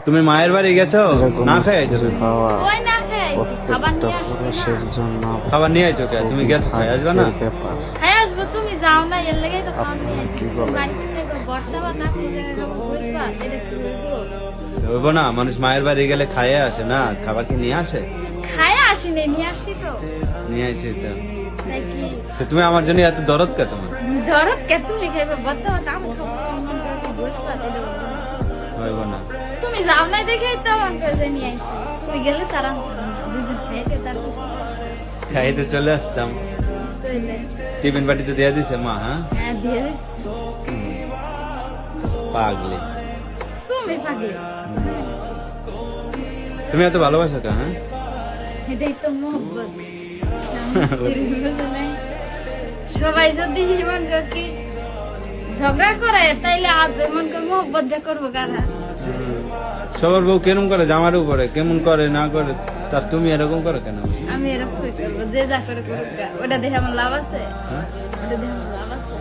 তুমি মায়ের বাড়ি গেছো এরকম না খেয়ে স্ত্রী পাওয়া ওই না খাই খাবার প্রত্যেকটা নিয়ে আসছি পুরুষের না জন্য খাবার নিয়ে আইছো কে তুমি গেছো খাই আসবে না ভাগ্যের ব্যাপার। খাই আসবো তুমি যাও না এর লেগে তো খাওয়া নিয়ে আসছি কি বলেন? বাড়িতে থেকে বর্তা বা কাকু জায়গায় খাবো বুঝবা এটা কি বলবো হইবো না মানুষ মায়ের বাড়ি গেলে খাইয়ে আসে না খাবার কি নিয়ে আসে খাই আসিনি নিয়ে আসছি তো নিয়ে আসি তো নাকি তো তুমি আমার জন্য এত দরদ কে তোমার ধরো কে তুমি খাইবে বর্তা বা আমি খাবো মন করে কি বুঝবা এটা বলবো না। হইবো না তুমি যাও না দেখেই তো মন করে যে নিয়ে আসছি তুমি গেলে তারা বুঝে খেয়ে তারপর খাইতে চলে আসতাম তৈলে টিফিন বাটিতে দিয়ে দিছে মা হ্যাঁ হ্যাঁ দিয়ে দিচ্ছি পাগলি তুমি পাগলি তুমি এত ভালোবাসো তো হ্যাঁ এটাই তো মোহব্বত সবাই যদি মন করে কি ঝগড়া করে তাইলে আবে মন করে মোহব্বত যা করবো কারা সবার বউ কেমন করে জামার উপরে কেমন করে না করে তার তুমি এরকম করো কেন আমি এরকম করবো যে যা করে করুক ওটা দেখে আমার লাভ আছে হ্যাঁ? ওটা দেখে আমার লাভ আছে